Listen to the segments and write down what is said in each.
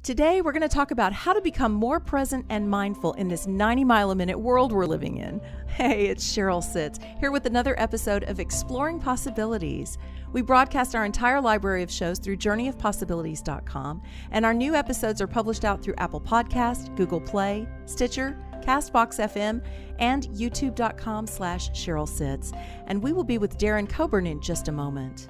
Today, we're going to talk about how to become more present and mindful in this 90-mile-a-minute world we're living in. Hey, it's Cheryl Sitz, here with another episode of Exploring Possibilities. We broadcast our entire library of shows through journeyofpossibilities.com, and our new episodes are published out through Apple Podcast, Google Play, Stitcher, Castbox FM, and youtube.com/Cheryl Sitz. And we will be with Darren Cockburn in just a moment.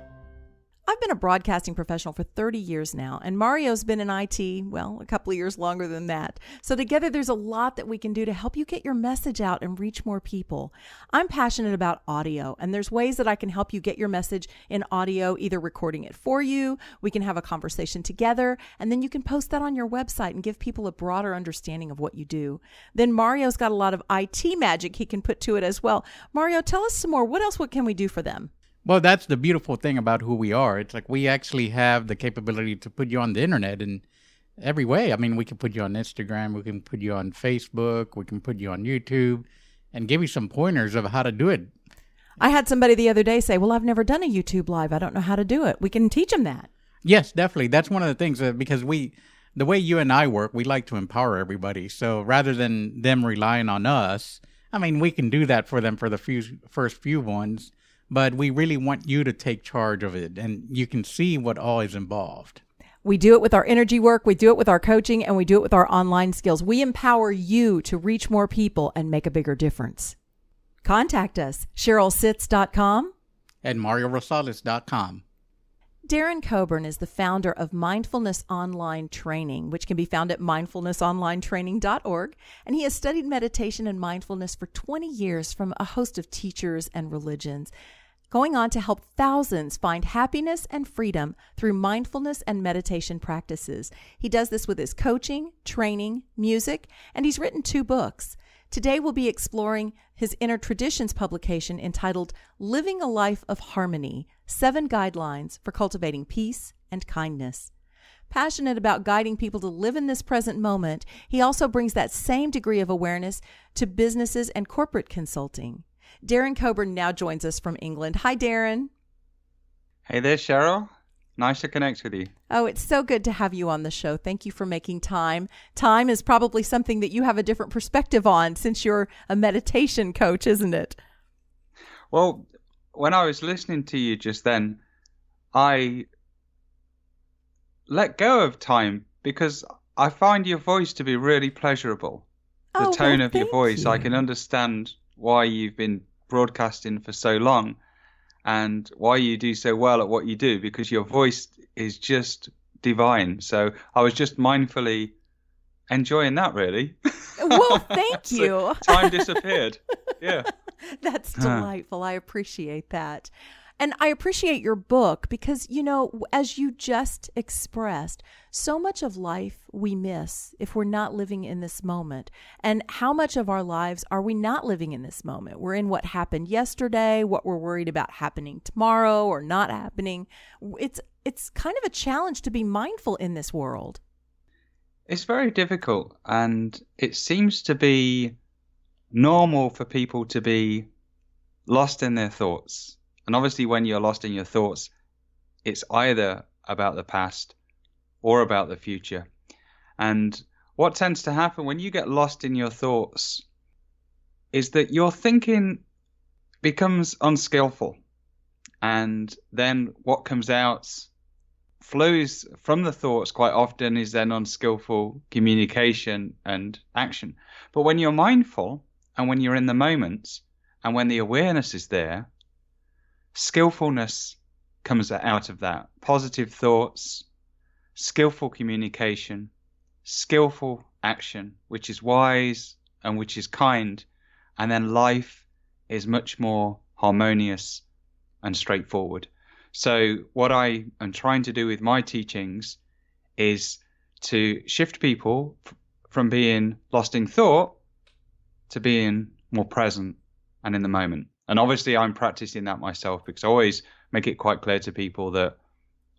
I've been a broadcasting professional for 30 years now, and Mario's been in IT, well, a couple of years longer than that. So together there's a lot that we can do to help you get your message out and reach more people. I'm passionate about audio, and there's ways that I can help you get your message in audio, either recording it for you, we can have a conversation together, and then you can post that on your website and give people a broader understanding of what you do. Then Mario's got a lot of IT magic he can put to it as well. Mario, tell us some more. What can we do for them? Well, that's the beautiful thing about who we are. It's like we actually have the capability to put you on the internet in every way. I mean, we can put you on Instagram, we can put you on Facebook, we can put you on YouTube and give you some pointers of how to do it. I had somebody the other day say, well, I've never done a YouTube Live. I don't know how to do it. We can teach them that. Yes, definitely. That's one of the things because the way you and I work, we like to empower everybody. So rather than them relying on us, I mean, we can do that for them for the first few ones. But we really want you to take charge of it, and you can see what all is involved. We do it with our energy work, we do it with our coaching, and we do it with our online skills. We empower you to reach more people and make a bigger difference. Contact us, CherylSitz.com and MarioRosales.com. Darren Cockburn is the founder of Mindfulness Online Training, which can be found at mindfulnessonlinetraining.org, and he has studied meditation and mindfulness for 20 years from a host of teachers and religions, going on to help thousands find happiness and freedom through mindfulness and meditation practices. He does this with his coaching, training, music, and he's written 2 books. Today we'll be exploring his Inner Traditions publication entitled Living a Life of Harmony, 7 Guidelines for Cultivating Peace and Kindness. Passionate about guiding people to live in this present moment, he also brings that same degree of awareness to businesses and corporate consulting. Darren Cockburn now joins us from England. Hi, Darren. Hey there, Cheryl. Nice to connect with you. Oh, it's so good to have you on the show. Thank you for making time. Time is probably something that you have a different perspective on since you're a meditation coach, isn't it? Well, when I was listening to you just then, I let go of time because I find your voice to be really pleasurable. The tone of your voice, I can understand why you've been broadcasting for so long and why you do so well at what you do, because your voice is just divine. So I was just mindfully enjoying that, really. Well, thank you. So time disappeared. Yeah. That's delightful. I appreciate that. And I appreciate your book because, you know, as you just expressed, so much of life we miss if we're not living in this moment. And how much of our lives are we not living in this moment? We're in what happened yesterday, what we're worried about happening tomorrow or not happening. It's kind of a challenge to be mindful in this world. It's very difficult, and it seems to be normal for people to be lost in their thoughts. And obviously when you're lost in your thoughts, it's either about the past or about the future. And what tends to happen when you get lost in your thoughts is that your thinking becomes unskillful. And then what comes out flows from the thoughts quite often is then unskillful communication and action. But when you're mindful and when you're in the moment and when the awareness is there, skillfulness comes out of that. Positive thoughts, skillful communication, skillful action, which is wise and which is kind. And then life is much more harmonious and straightforward. So what I am trying to do with my teachings is to shift people from being lost in thought to being more present and in the moment. And obviously I'm practicing that myself because I always make it quite clear to people that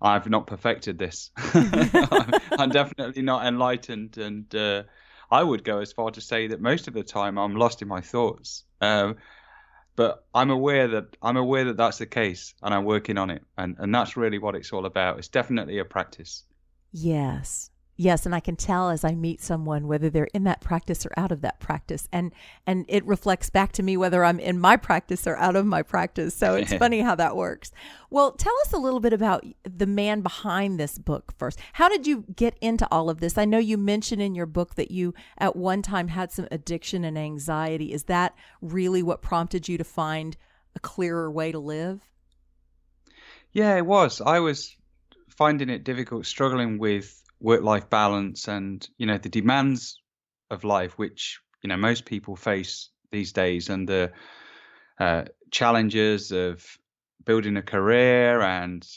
I've not perfected this. I'm definitely not enlightened. And I would go as far to say that most of the time I'm lost in my thoughts. But I'm aware that that's the case, and I'm working on it. And that's really what it's all about. It's definitely a practice. Yes. Yes, and I can tell as I meet someone whether they're in that practice or out of that practice. And it reflects back to me whether I'm in my practice or out of my practice. So it's funny how that works. Well, tell us a little bit about the man behind this book first. How did you get into all of this? I know you mentioned in your book that you at one time had some addiction and anxiety. Is that really what prompted you to find a clearer way to live? Yeah, it was. I was finding it difficult, struggling with work-life balance and, the demands of life, which, most people face these days, and the challenges of building a career and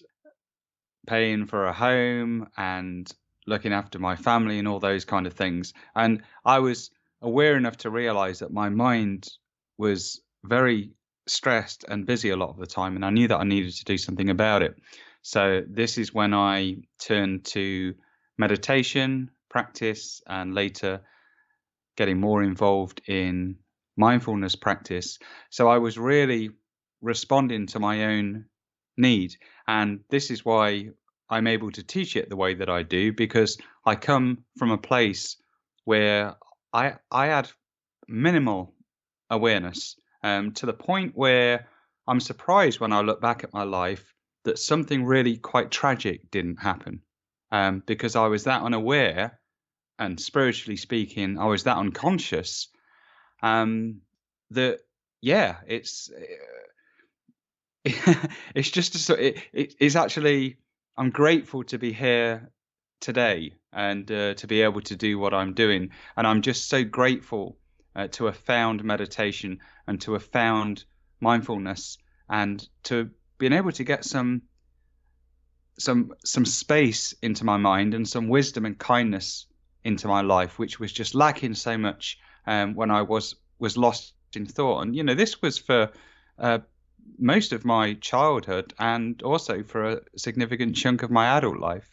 paying for a home and looking after my family and all those kind of things. And I was aware enough to realize that my mind was very stressed and busy a lot of the time, and I knew that I needed to do something about it. So this is when I turned to meditation practice, and later getting more involved in mindfulness practice. So I was really responding to my own need. And this is why I'm able to teach it the way that I do, because I come from a place where I had minimal awareness, to the point where I'm surprised when I look back at my life that something really quite tragic didn't happen. Because I was that unaware, and spiritually speaking, I was that unconscious, that it's it's just it's actually, I'm grateful to be here today and to be able to do what I'm doing, and I'm just so grateful to have found meditation and to have found mindfulness, and to being able to get some space into my mind and some wisdom and kindness into my life, which was just lacking so much when I was lost in thought. And this was for most of my childhood, and also for a significant chunk of my adult life.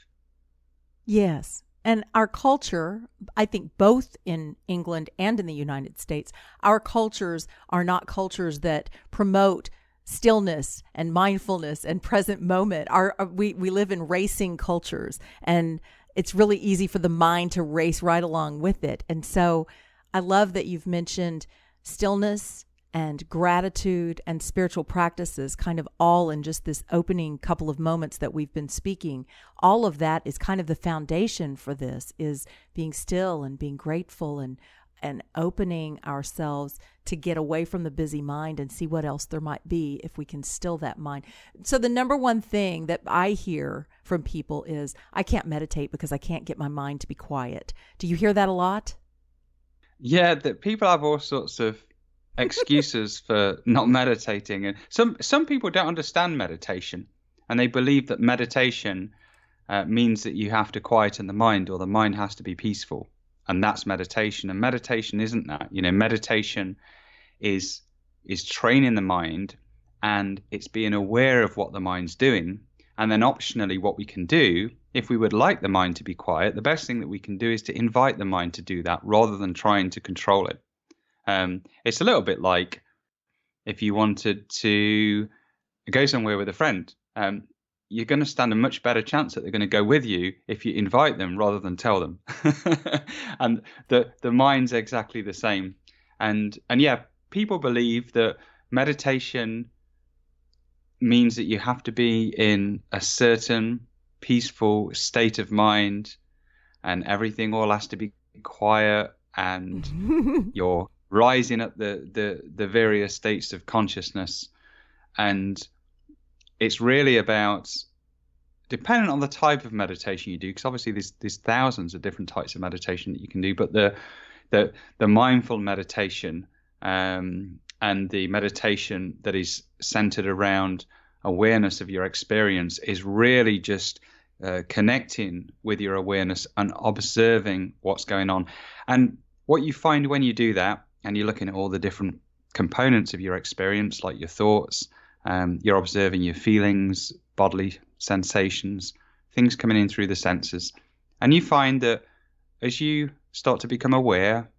Yes. And our culture, I think both in England and in the United States, our cultures are not cultures that promote stillness and mindfulness and present moment. We live in racing cultures, and it's really easy for the mind to race right along with it. And so I love that you've mentioned stillness and gratitude and spiritual practices kind of all in just this opening couple of moments that we've been speaking. All of that is kind of the foundation for this, is being still and being grateful and opening ourselves to get away from the busy mind and see what else there might be if we can still that mind. So the number one thing that I hear from people is, I can't meditate because I can't get my mind to be quiet. Do you hear that a lot? Yeah, that people have all sorts of excuses for not meditating, and some people don't understand meditation, and they believe that meditation means that you have to quieten the mind, or the mind has to be peaceful. And that's meditation. And meditation isn't that. Meditation is training the mind, and it's being aware of what the mind's doing. And then optionally, what we can do, if we would like the mind to be quiet, the best thing that we can do is to invite the mind to do that, rather than trying to control it. It's a little bit like if you wanted to go somewhere with a friend. You're going to stand a much better chance that they're going to go with you if you invite them rather than tell them. And the mind's exactly the same. And yeah, people believe that meditation means that you have to be in a certain peaceful state of mind, and everything all has to be quiet, and you're rising up the various states of consciousness. And it's really about, depending on the type of meditation you do, because obviously there's thousands of different types of meditation that you can do, but the mindful meditation, and the meditation that is centered around awareness of your experience, is really just connecting with your awareness and observing what's going on. And what you find when you do that, and you're looking at all the different components of your experience, like your thoughts, you're observing your feelings, bodily sensations, things coming in through the senses. And you find that as you start to become aware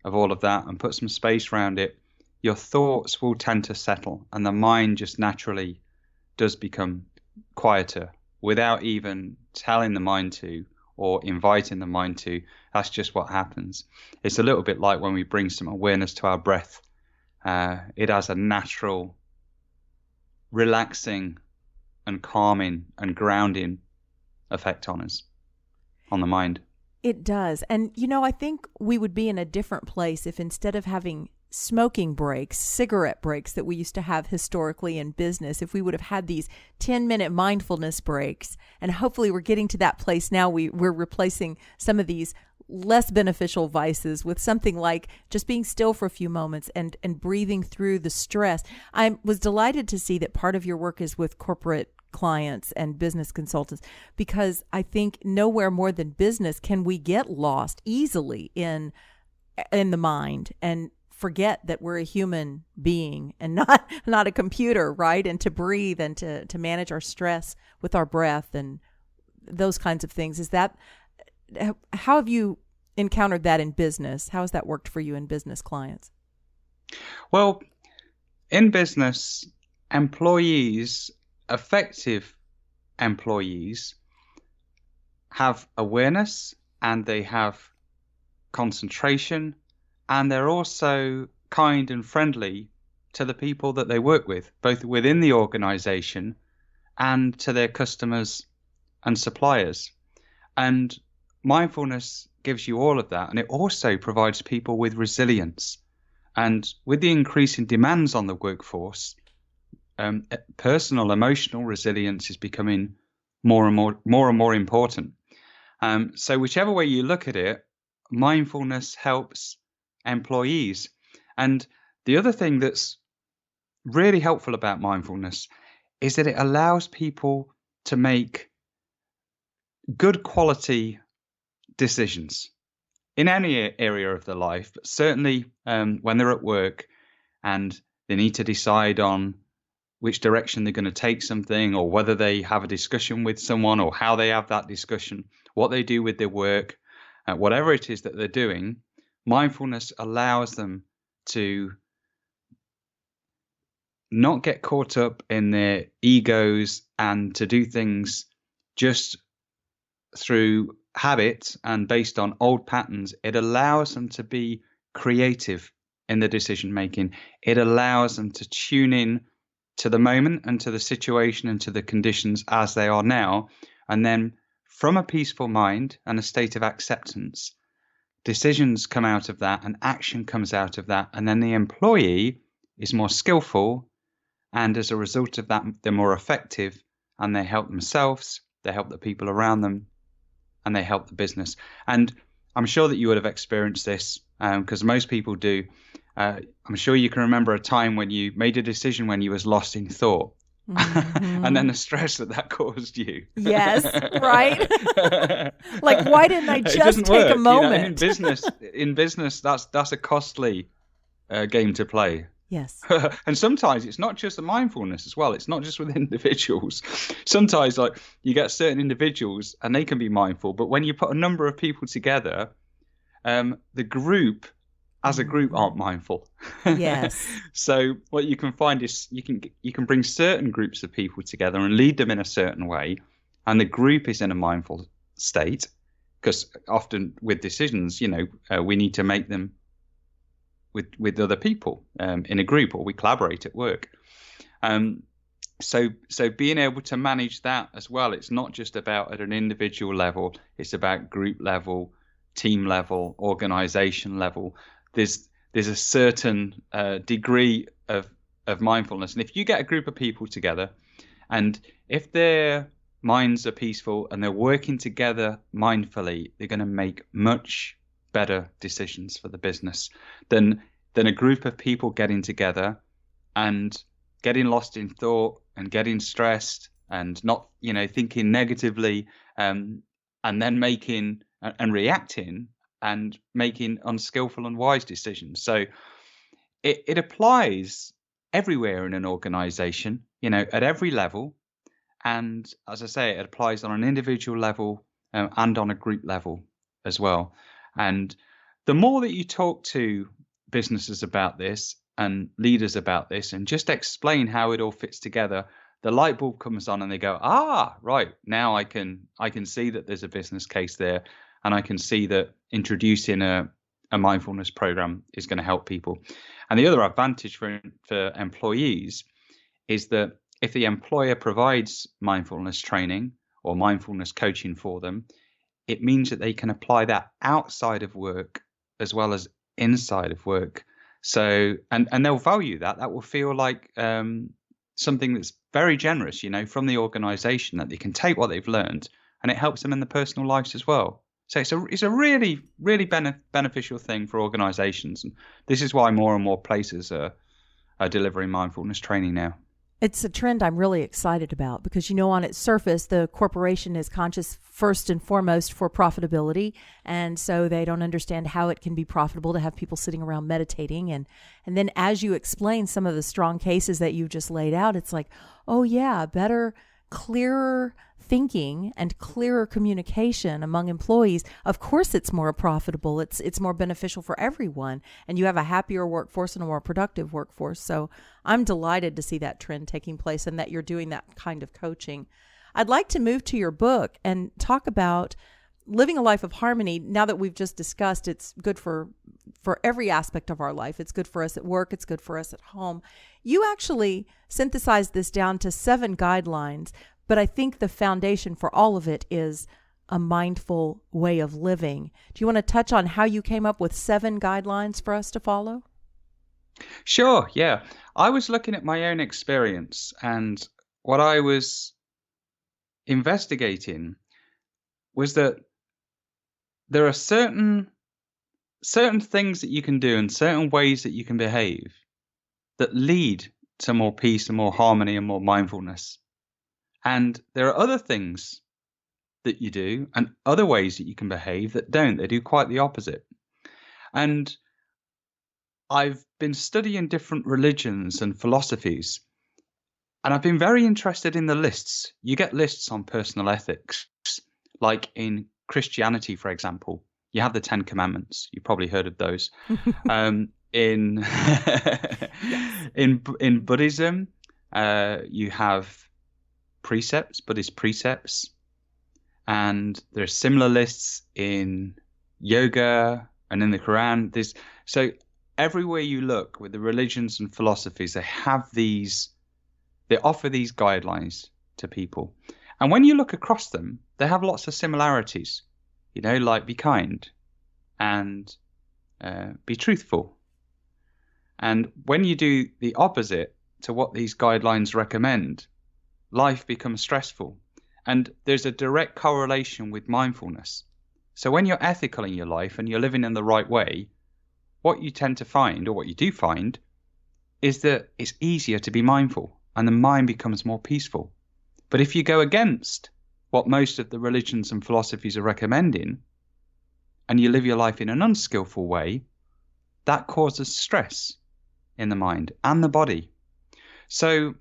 of all of that and put some space around it, your thoughts will tend to settle, and the mind just naturally does become quieter without even telling the mind to, or inviting the mind to. That's just what happens. It's a little bit like when we bring some awareness to our breath. It has a natural relaxing and calming and grounding effect on us, on the mind. It does. And, I think we would be in a different place if instead of having smoking breaks, cigarette breaks that we used to have historically in business, if we would have had these 10-minute mindfulness breaks. And hopefully we're getting to that place now. We're replacing some of these less beneficial vices with something like just being still for a few moments and breathing through the stress. I was delighted to see that part of your work is with corporate clients and business consultants, because I think nowhere more than business can we get lost easily in the mind and forget that we're a human being and not a computer, right? And to breathe and to manage our stress with our breath and those kinds of things. How have you encountered that in business? How has that worked for you in business clients? Well, in business, effective employees have awareness and they have concentration, and they're also kind and friendly to the people that they work with, both within the organization and to their customers and suppliers. And mindfulness gives you all of that, and it also provides people with resilience. And with the increasing demands on the workforce, personal emotional resilience is becoming more and more important. So whichever way you look at it, mindfulness helps employees. And the other thing that's really helpful about mindfulness is that it allows people to make good quality decisions in any area of their life, but certainly when they're at work and they need to decide on which direction they're going to take something, or whether they have a discussion with someone, or how they have that discussion, what they do with their work, whatever it is that they're doing. Mindfulness allows them to not get caught up in their egos and to do things just through habit and based on old patterns. It allows them to be creative in the decision making. It allows them to tune in to the moment and to the situation and to the conditions as they are now. And then from a peaceful mind and a state of acceptance, decisions come out of that and action comes out of that. And then the employee is more skillful. And as a result of that, they're more effective, and they help themselves, they help the people around them, and they help the business. And I'm sure that you would have experienced this, because most people do. I'm sure you can remember a time when you made a decision when you was lost in thought. Mm-hmm. And then the stress that caused you. Yes, right. Like, why didn't I just take a moment? In business, that's a costly game to play. Yes. And sometimes it's not just the mindfulness as well. It's not just with individuals. Sometimes, like, you get certain individuals and they can be mindful, but when you put a number of people together, the group as a group aren't mindful. Yes. So what you can find is you can bring certain groups of people together and lead them in a certain way, and the group is in a mindful state, because often with decisions, we need to make them with other people in a group, or we collaborate at work. So being able to manage that as well, it's not just about at an individual level, it's about group level, team level, organization level. There's a certain degree of mindfulness. And if you get a group of people together, and if their minds are peaceful and they're working together mindfully, they're going to make much better decisions for the business than a group of people getting together and getting lost in thought and getting stressed and not, thinking negatively, and then making and reacting and making unskillful and wise decisions. So it applies everywhere in an organization, at every level. And as I say, it applies on an individual level and on a group level as well. And the more that you talk to businesses about this and leaders about this and just explain how it all fits together, the light bulb comes on and they go, right, now I can see that there's a business case there, and I can see that introducing a mindfulness program is going to help people. And the other advantage for employees is that if the employer provides mindfulness training or mindfulness coaching for them, it means that they can apply that outside of work as well as inside of work. So, and they'll value that. That will feel like something that's very generous, from the organization, that they can take what they've learned and it helps them in their personal lives as well. So it's a really, really beneficial thing for organizations. And this is why more and more places are delivering mindfulness training now. It's a trend I'm really excited about because, on its surface, the corporation is conscious first and foremost for profitability. And so they don't understand how it can be profitable to have people sitting around meditating. And then as you explain some of the strong cases that you just laid out, it's like, oh yeah, better, clearer thinking and clearer communication among employees. Of course, it's more profitable. It's more beneficial for everyone. And you have a happier workforce and a more productive workforce. So I'm delighted to see that trend taking place and that you're doing that kind of coaching. I'd like to move to your book and talk about living a life of harmony. Now that we've just discussed, it's good for every aspect of our life. It's good for us at work. It's good for us at home. You actually synthesized this down to 7 guidelines, but I think the foundation for all of it is a mindful way of living. Do you want to touch on how you came up with 7 guidelines for us to follow? Sure, yeah. I was looking at my own experience, and what I was investigating was that there are certain things that you can do and certain ways that you can behave that lead to more peace and more harmony and more mindfulness. And there are other things that you do and other ways that you can behave that don't. They do quite the opposite. And I've been studying different religions and philosophies, and I've been very interested in the lists. You get lists on personal ethics, like in Christianity, for example. You have the 10 Commandments. You've probably heard of those. In Buddhism, you have Buddhist precepts, and there's similar lists in yoga and in the Quran. So everywhere you look with the religions and philosophies, they offer these guidelines to people. And when you look across them, they have lots of similarities, like be kind and be truthful. And when you do the opposite to what these guidelines recommend, life becomes stressful. And there's a direct correlation with mindfulness. So when you're ethical in your life and you're living in the right way, what you tend to find, or what you do find, is that it's easier to be mindful and the mind becomes more peaceful. But if you go against what most of the religions and philosophies are recommending, and you live your life in an unskillful way, that causes stress in the mind and the body. So,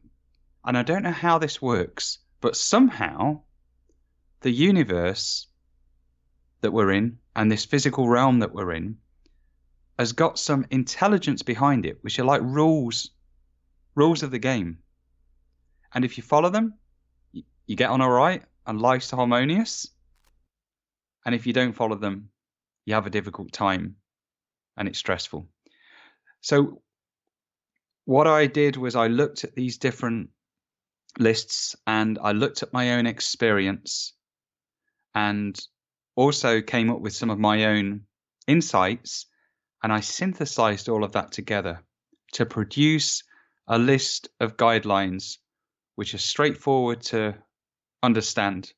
and I don't know how this works, but somehow the universe that we're in and this physical realm that we're in has got some intelligence behind it, which are like rules of the game. And if you follow them, you get on all right and life's harmonious. And if you don't follow them, you have a difficult time and it's stressful. So what I did was I looked at these different lists and I looked at my own experience and also came up with some of my own insights, and I synthesized all of that together to produce a list of guidelines which are straightforward to understand,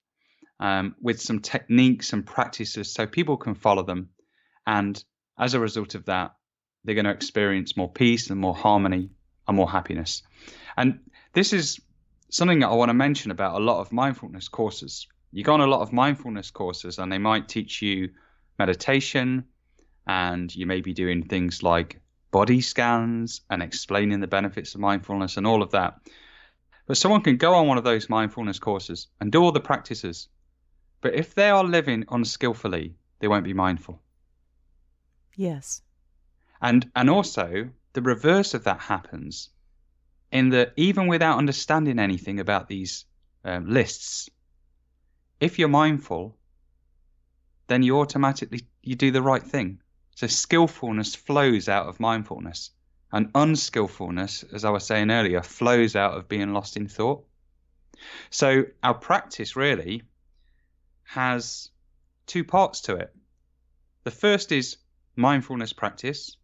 with some techniques and practices so people can follow them. And as a result of that, they're going to experience more peace and more harmony and more happiness. And this is something that I want to mention about a lot of mindfulness courses. You go on a lot of mindfulness courses and they might teach you meditation, and you may be doing things like body scans and explaining the benefits of mindfulness and all of that. But someone can go on one of those mindfulness courses and do all the practices, but if they are living unskillfully, they won't be mindful. Yes. And also the reverse of that happens. in that even without understanding anything about these lists, if you're mindful, then you do the right thing. So skillfulness flows out of mindfulness, and unskillfulness, as I was saying earlier, flows out of being lost in thought. So our practice really has two parts to it. The first is mindfulness practice.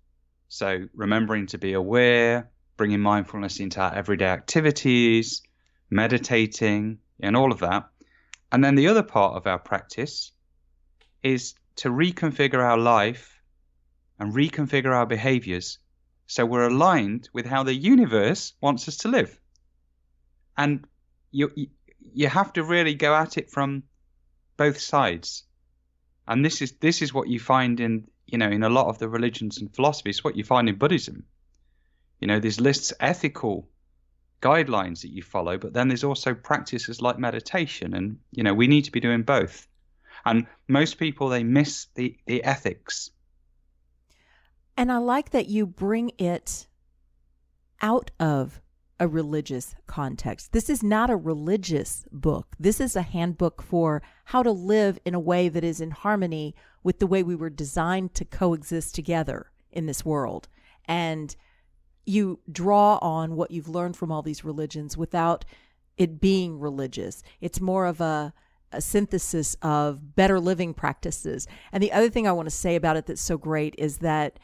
So remembering to be aware, bringing mindfulness into our everyday activities, meditating, and all of that. And then the other part of our practice is to reconfigure our life and reconfigure our behaviors so we're aligned with how the universe wants us to live. And you have to really go at it from both sides. And this is what you find in a lot of the religions and philosophies, what you find in Buddhism. There's lists, ethical guidelines that you follow, but then there's also practices like meditation, and we need to be doing both. And most people, they miss the ethics. And I like that you bring it out of a religious context. This is not a religious book. This is a handbook for how to live in a way that is in harmony with the way we were designed to coexist together in this world. And you draw on what you've learned from all these religions without it being religious. It's more of a synthesis of better living practices. And the other thing I want to say about it that's so great is that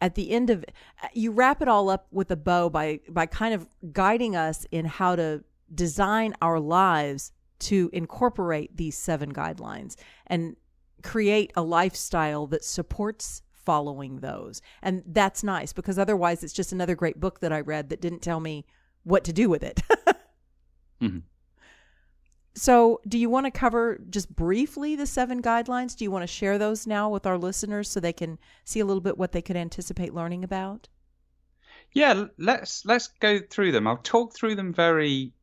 at the end of you wrap it all up with a bow by kind of guiding us in how to design our lives to incorporate these 7 guidelines and create a lifestyle that supports following those. And that's nice, because otherwise it's just another great book that I read that didn't tell me what to do with it. Mm-hmm. So do you want to cover just briefly the 7 guidelines? Do you want to share those now with our listeners so they can see a little bit what they could anticipate learning about? Yeah, let's go through them. I'll talk through them very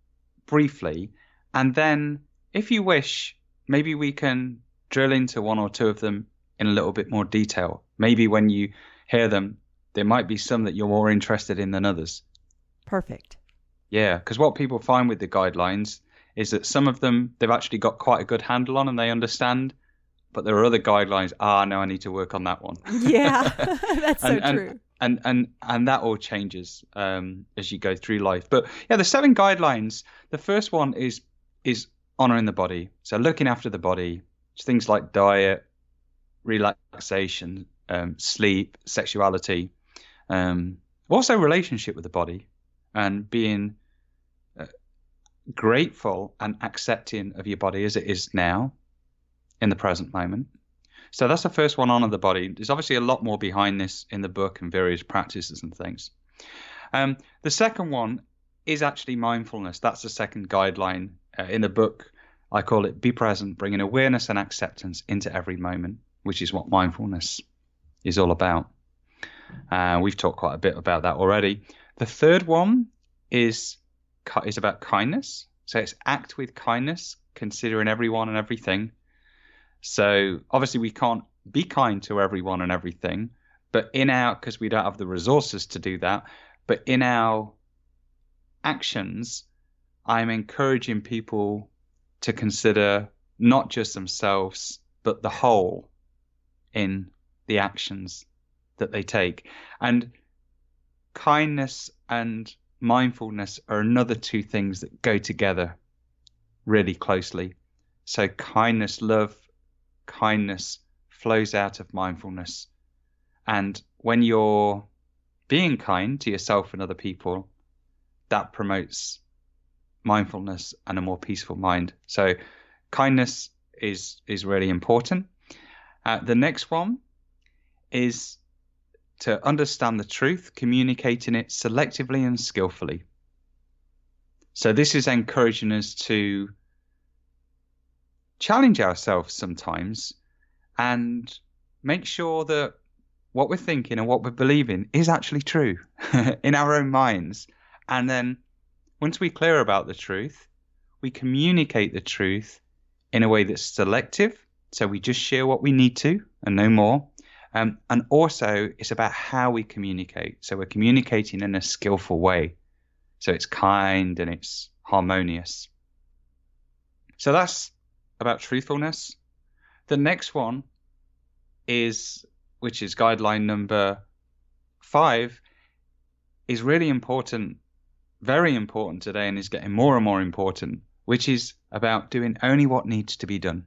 briefly, and then if you wish, maybe we can drill into one or two of them in a little bit more detail. Maybe when you hear them, there might be some that you're more interested in than others. Perfect. Yeah, because what people find with the guidelines is that some of them they've actually got quite a good handle on and they understand, but there are other guidelines. No, I need to work on that one. Yeah, that's so true. And that all changes as you go through life. But yeah, the 7 guidelines. The first one is honoring the body. So looking after the body. It's things like diet, relaxation, sleep, sexuality, also relationship with the body, and being grateful and accepting of your body as it is now in the present moment. So that's the first one, honor the body. There's obviously a lot more behind this in the book and various practices and things. The second one is actually mindfulness. That's the second guideline in the book. I call it be present, bringing awareness and acceptance into every moment, which is what mindfulness is all about. We've talked quite a bit about that already. The third one is about kindness. So it's act with kindness, considering everyone and everything. So obviously we can't be kind to everyone and everything, but because we don't have the resources to do that, but in our actions, I'm encouraging people to consider not just themselves, but the whole in the actions that they take. And kindness and mindfulness are another 2 things that go together really closely. So kindness flows out of mindfulness. And when you're being kind to yourself and other people, that promotes mindfulness and a more peaceful mind. So kindness is really important. The next one is to understand the truth, communicating it selectively and skillfully. So this is encouraging us to challenge ourselves sometimes and make sure that what we're thinking and what we're believing is actually true in our own minds. And then once we're clear about the truth, we communicate the truth in a way that's selective. So we just share what we need to and no more. And also it's about how we communicate. So we're communicating in a skillful way. So it's kind and it's harmonious. So that's about truthfulness. The next one which is guideline number 5, is really important, very important today, and is getting more and more important, which is about doing only what needs to be done.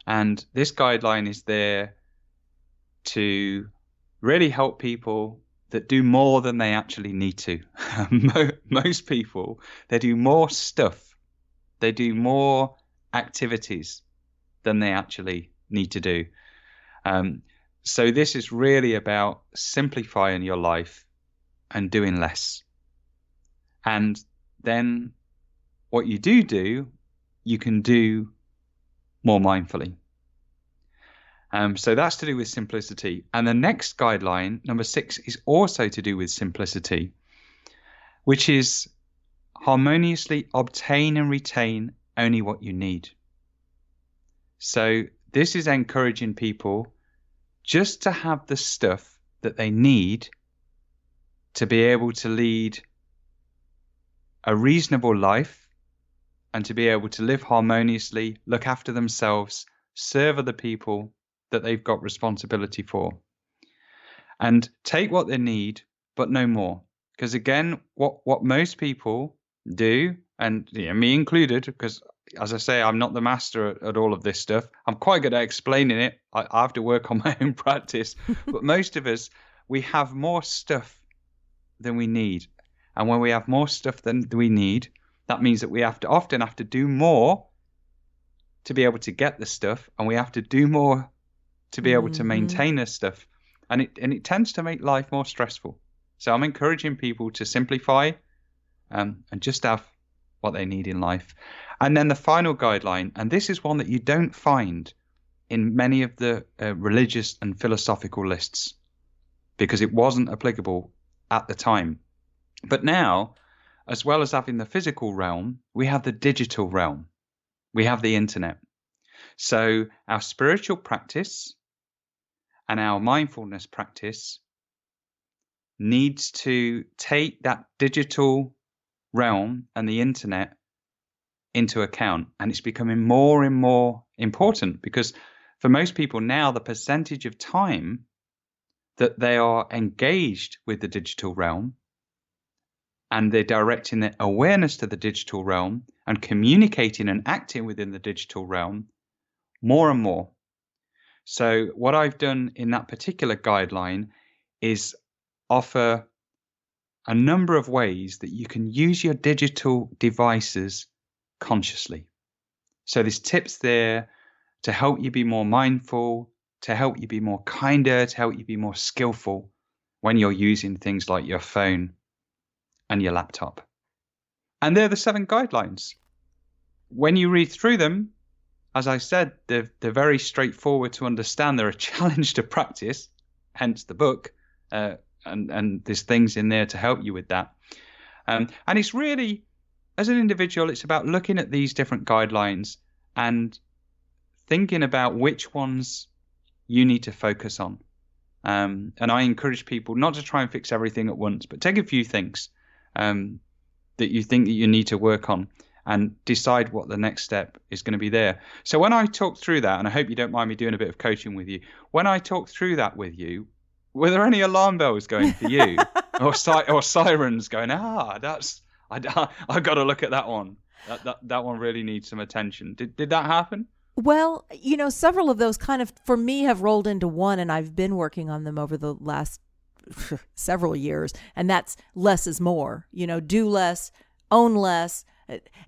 And this guideline is there to really help people that do more than they actually need to. Most people, they do more stuff, they do more activities than they actually need to do. So this is really about simplifying your life and doing less. And then what you do, you can do more mindfully. So that's to do with simplicity. And the next guideline, number 6, is also to do with simplicity, which is harmoniously obtain and retain only what you need. So this is encouraging people just to have the stuff that they need to be able to lead a reasonable life and to be able to live harmoniously, look after themselves, serve other people that they've got responsibility for, and take what they need, but no more. Because again, what most people do, and me included, because as I say, I'm not the master at all of this stuff. I'm quite good at explaining it. I have to work on my own practice. But most of us, we have more stuff than we need. And when we have more stuff than we need, that means that we often have to do more to be able to get the stuff, and we have to do more to be able to maintain this stuff. And it tends to make life more stressful. So I'm encouraging people to simplify and just have what they need in life. And then the final guideline, and this is one that you don't find in many of the religious and philosophical lists because it wasn't applicable at the time. But now, as well as having the physical realm, we have the digital realm. We have the internet. So our spiritual practice and our mindfulness practice needs to take that digital realm and the internet into account. And it's becoming more and more important because for most people now, the percentage of time that they are engaged with the digital realm and they're directing their awareness to the digital realm and communicating and acting within the digital realm more and more. So what I've done in that particular guideline is offer a number of ways that you can use your digital devices consciously. So there's tips there to help you be more mindful, to help you be more kinder, to help you be more skillful when you're using things like your phone and your laptop. And they're the 7 guidelines. When you read through them, as I said, they're very straightforward to understand. They're a challenge to practice, hence the book. And there's things in there to help you with that. And it's really, as an individual, it's about looking at these different guidelines and thinking about which ones you need to focus on. And I encourage people not to try and fix everything at once, but take a few things that you think that you need to work on and decide what the next step is going to be there. So when I talk through that, and I hope you don't mind me doing a bit of coaching with you, when I talk through that with you, were there any alarm bells going for you or sirens going, I've got to look at that one. That one really needs some attention. Did that happen? Well, several of those kind of, for me, have rolled into one, and I've been working on them over the last several years, and that's less is more. Do less, own less.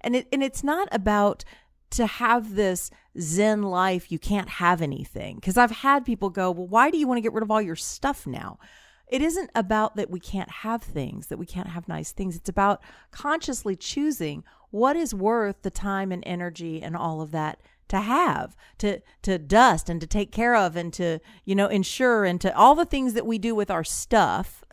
And it's not about to have this Zen life, you can't have anything. Because I've had people go, well, why do you want to get rid of all your stuff now? It isn't about that we can't have things, that we can't have nice things. It's about consciously choosing what is worth the time and energy and all of that to have, to dust and to take care of and to, ensure and to all the things that we do with our stuff.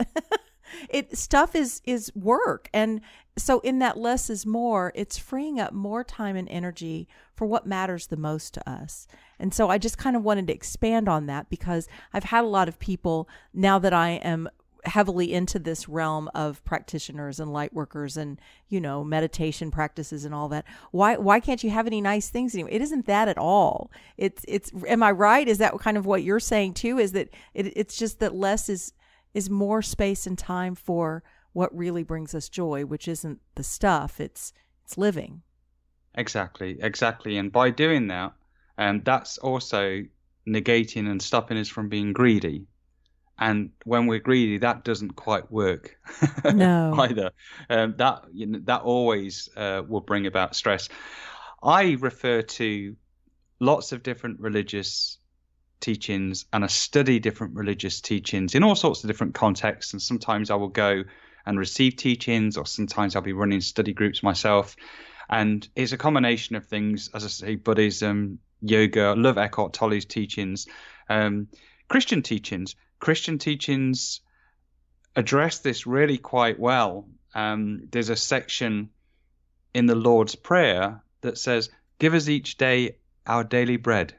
Stuff is work. And so in that less is more, it's freeing up more time and energy for what matters the most to us. And so I just kind of wanted to expand on that because I've had a lot of people, now that I am heavily into this realm of practitioners and light workers and, meditation practices and all that. Why can't you have any nice things anymore? It isn't that at all. It's, am I right? Is that kind of what you're saying too? Is that it's just that less is more space and time for what really brings us joy, which isn't the stuff, it's living. Exactly. And by doing that, that's also negating and stopping us from being greedy. And when we're greedy, that doesn't quite work No. either. That always will bring about stress. I refer to lots of different religious teachings, and I study different religious teachings in all sorts of different contexts. And sometimes I will go and receive teachings, or sometimes I'll be running study groups myself. And it's a combination of things, as I say, Buddhism, yoga. I love Eckhart Tolle's teachings. Christian teachings address this really quite well. There's a section in the Lord's Prayer that says, "Give us each day our daily bread."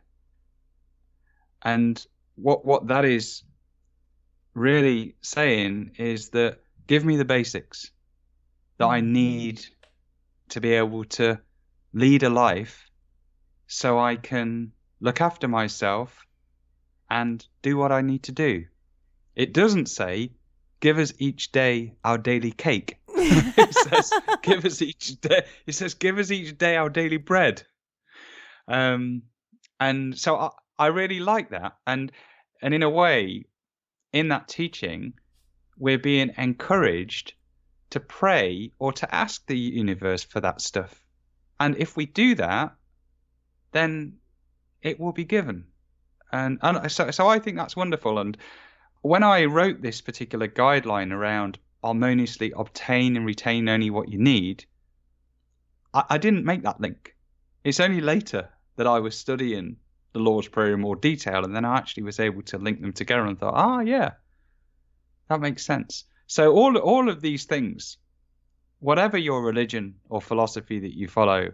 And what that is really saying is that give me the basics that I need to be able to lead a life so I can look after myself and do what I need to do. It doesn't say, give us each day our daily cake. It says, give us each day. It says, give us each day our daily bread. And so I really like that. And in a way, in that teaching, we're being encouraged to pray or to ask the universe for that stuff. And if we do that, then it will be given. And so I think that's wonderful. And when I wrote this particular guideline around harmoniously obtain and retain only what you need, I didn't make that link. It's only later that I was studying the Lord's Prayer in more detail, and then I actually was able to link them together and thought, yeah, that makes sense. So all of these things, whatever your religion or philosophy that you follow,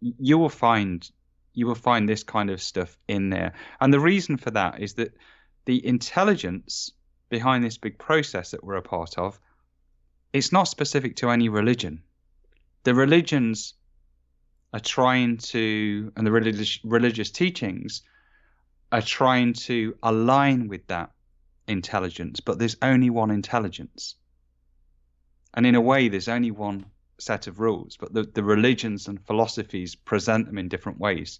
you will find this kind of stuff in there. And the reason for that is that the intelligence behind this big process that we're a part of, it's not specific to any religion. The religions are trying to, and the religious teachings are trying to align with that intelligence, but there's only one intelligence. And in a way, there's only one set of rules, but the religions and philosophies present them in different ways.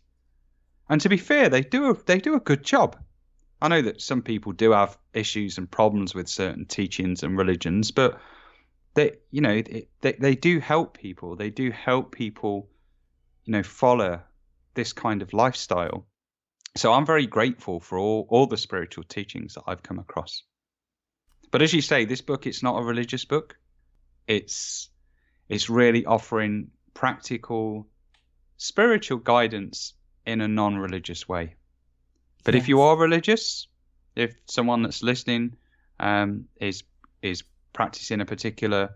And to be fair, they do a good job. I know that some people do have issues and problems with certain teachings and religions, but they do help people. They do help people, follow this kind of lifestyle. So I'm very grateful for all the spiritual teachings that I've come across. But as you say, this book, it's not a religious book. It's really offering practical spiritual guidance in a non-religious way. But if you are religious, if someone that's listening is practicing a particular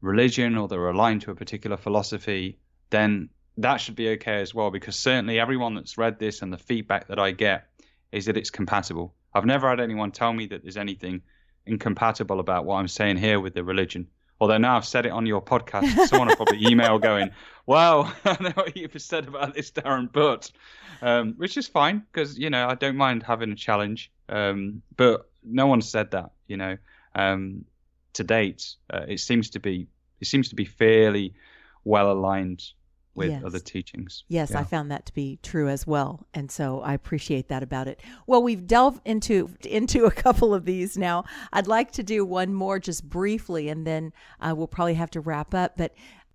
religion, or they're aligned to a particular philosophy, then that should be okay as well, because certainly everyone that's read this and the feedback that I get is that it's compatible. I've never had anyone tell me that there's anything incompatible about what I'm saying here with the religion. Although now I've said it on your podcast, someone will probably email going, "Well, I know what you've said about this, Darren, but," which is fine, because, I don't mind having a challenge. But no one said that, to date. It seems to be fairly well aligned with other teachings. Yes, yeah. I found that to be true as well. And so I appreciate that about it. Well, we've delved into a couple of these now. I'd like to do one more just briefly, and then we'll probably have to wrap up. But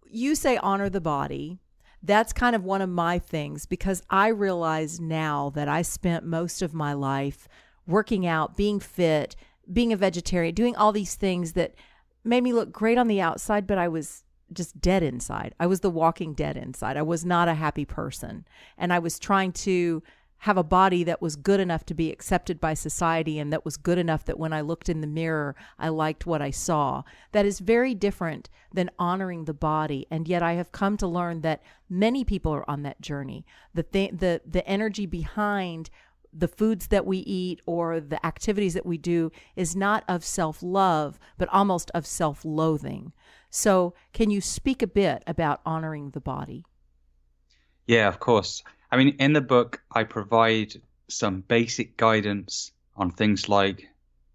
you say honor the body. That's kind of one of my things, because I realize now that I spent most of my life working out, being fit, being a vegetarian, doing all these things that made me look great on the outside, but I was just dead inside. I was the walking dead inside. I was not a happy person. And I was trying to have a body that was good enough to be accepted by society, and that was good enough that when I looked in the mirror, I liked what I saw. That is very different than honoring the body. And yet I have come to learn that many people are on that journey. The energy behind the foods that we eat or the activities that we do is not of self-love, but almost of self-loathing. So can you speak a bit about honoring the body? Yeah, of course. I mean, in the book, I provide some basic guidance on things like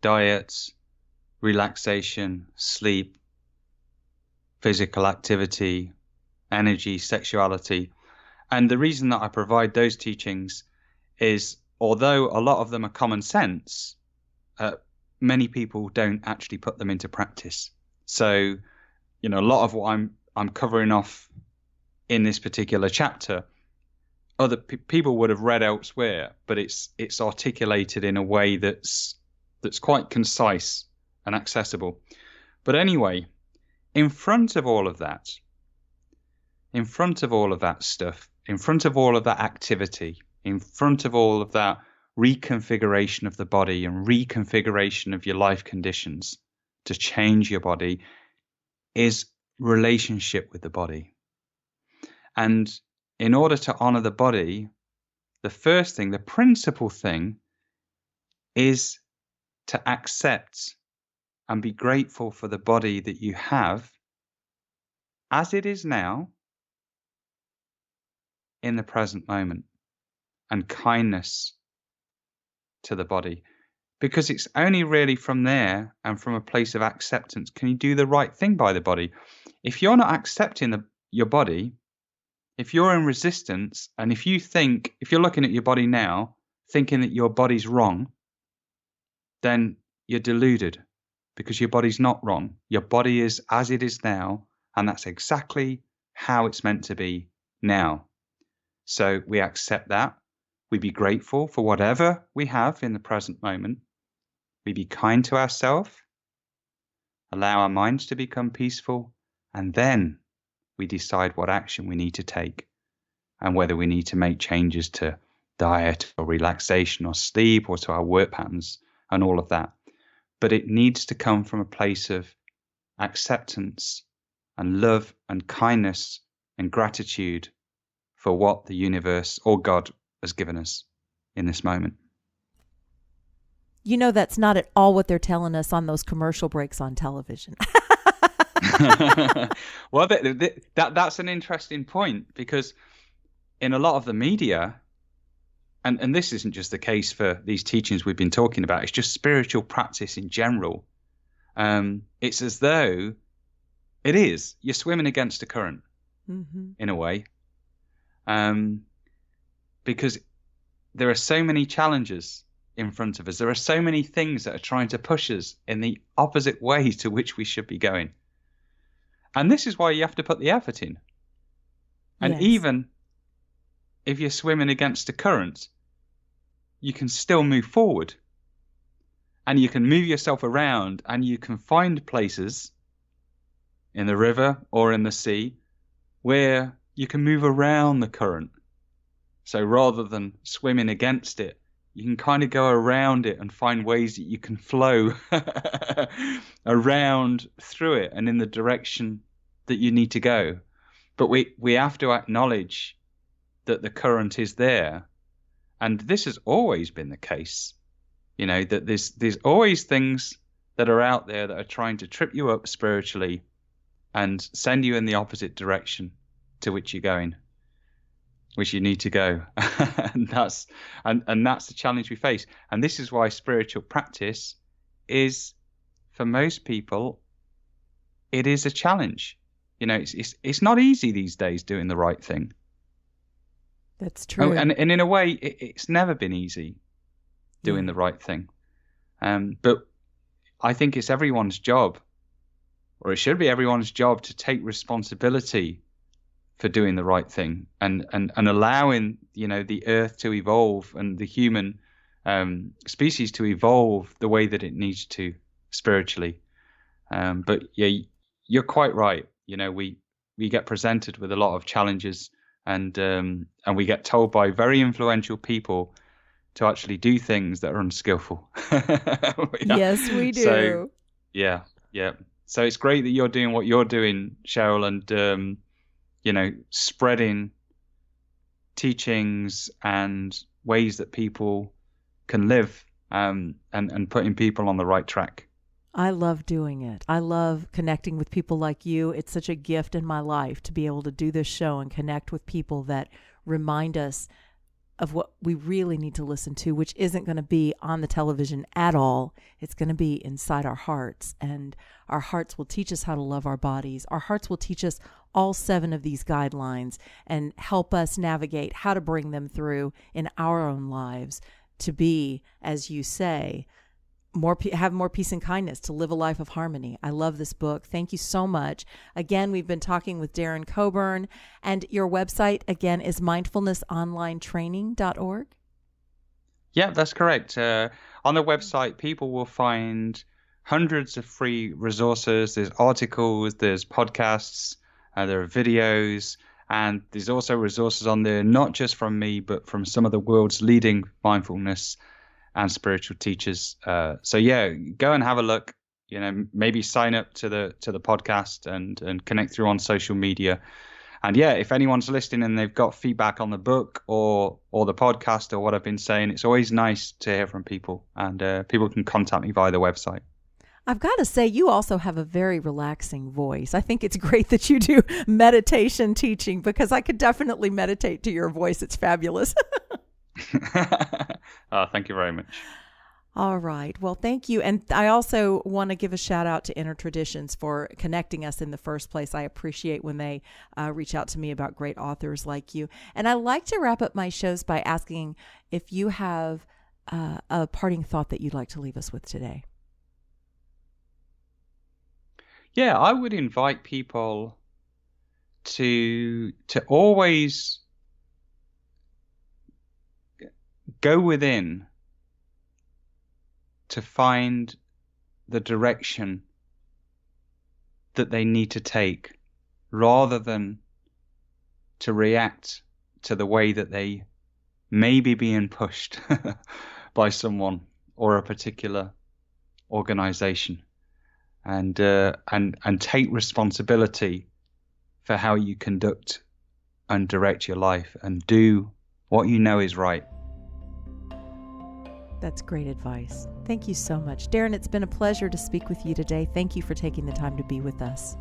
diet, relaxation, sleep, physical activity, energy, sexuality. And the reason that I provide those teachings is, although a lot of them are common sense, many people don't actually put them into practice. So, a lot of what I'm covering off in this particular chapter, other people would have read elsewhere, but it's articulated in a way that's quite concise and accessible. But anyway, in front of all of that stuff, in front of all of that activity, in front of all of that reconfiguration of the body and reconfiguration of your life conditions to change your body, is relationship with the body. And in order to honor the body, the first thing, the principal thing, is to accept and be grateful for the body that you have as it is now in the present moment, and kindness to the body. Because it's only really from there and from a place of acceptance can you do the right thing by the body. If you're not accepting your body, if you're in resistance, and if you're looking at your body now thinking that your body's wrong, then you're deluded, because your body's not wrong. Your body is as it is now, and that's exactly how it's meant to be now. So we accept that. We be grateful for whatever we have in the present moment. We be kind to ourselves, allow our minds to become peaceful, and then we decide what action we need to take and whether we need to make changes to diet or relaxation or sleep or to our work patterns and all of that. But it needs to come from a place of acceptance and love and kindness and gratitude for what the universe or God has given us in this moment. That's not at all what they're telling us on those commercial breaks on television. Well, that's an interesting point, because in a lot of the media, and this isn't just the case for these teachings we've been talking about, it's just spiritual practice in general. It's as though you're swimming against a current, in a way, because there are so many challenges in front of us. There are so many things that are trying to push us in the opposite way to which we should be going. And this is why you have to put the effort in. And Yes. even if you're swimming against a current, you can still move forward. And you can move yourself around, and you can find places in the river or in the sea where you can move around the current. So rather than swimming against it, you can kind of go around it and find ways that you can flow around through it and in the direction that you need to go. But we have to acknowledge that the current is there. And this has always been the case, that there's always things that are out there that are trying to trip you up spiritually and send you in the opposite direction to which you're going, which you need to go. and that's the challenge we face. And this is why spiritual practice is, for most people, it is a challenge. It's not easy these days doing the right thing. That's true. And in a way, it's never been easy doing the right thing. But I think it's everyone's job, or it should be everyone's job, to take responsibility for doing the right thing and allowing, the earth to evolve and the human species to evolve the way that it needs to spiritually. But yeah, you're quite right. We get presented with a lot of challenges, and we get told by very influential people to actually do things that are unskillful. Yes, we do. So, yeah. So it's great that you're doing what you're doing, Cheryl, and spreading teachings and ways that people can live, and putting people on the right track. I love doing it. I love connecting with people like you. It's such a gift in my life to be able to do this show and connect with people that remind us of what we really need to listen to, which isn't going to be on the television at all. It's going to be inside our hearts, and our hearts will teach us how to love our bodies. Our hearts will teach us all 7 of these guidelines and help us navigate how to bring them through in our own lives to be, as you say, have more peace and kindness, to live a life of harmony. I love this book. Thank you so much. Again, we've been talking with Darren Cockburn, and your website again is mindfulnessonlinetraining.org. Yeah, that's correct. On the website, people will find hundreds of free resources. There's articles, there's podcasts, there are videos, and there's also resources on there, not just from me, but from some of the world's leading mindfulness and spiritual teachers. So yeah, go and have a look. Maybe sign up to the podcast and connect through on social media. And yeah, if anyone's listening and they've got feedback on the book or the podcast or what I've been saying, it's always nice to hear from people, and people can contact me via the website. I've got to say, you also have a very relaxing voice. I think it's great that you do meditation teaching, because I could definitely meditate to your voice. It's fabulous. Thank you very much. All right. Well, thank you. And I also want to give a shout out to Inner Traditions for connecting us in the first place. I appreciate when they reach out to me about great authors like you. And I like to wrap up my shows by asking if you have a parting thought that you'd like to leave us with today. Yeah, I would invite people to always go within to find the direction that they need to take, rather than to react to the way that they may be being pushed by someone or a particular organization, and take responsibility for how you conduct and direct your life, and do what you know is right. That's great advice. Thank you so much. Darren, it's been a pleasure to speak with you today. Thank you for taking the time to be with us.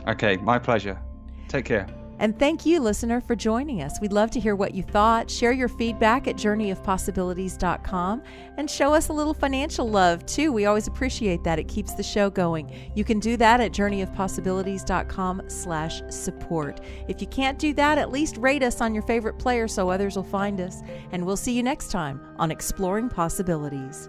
Okay, my pleasure. Take care. And thank you, listener, for joining us. We'd love to hear what you thought. Share your feedback at journeyofpossibilities.com, and show us a little financial love, too. We always appreciate that. It keeps the show going. You can do that at journeyofpossibilities.com/support. If you can't do that, at least rate us on your favorite player so others will find us. And we'll see you next time on Exploring Possibilities.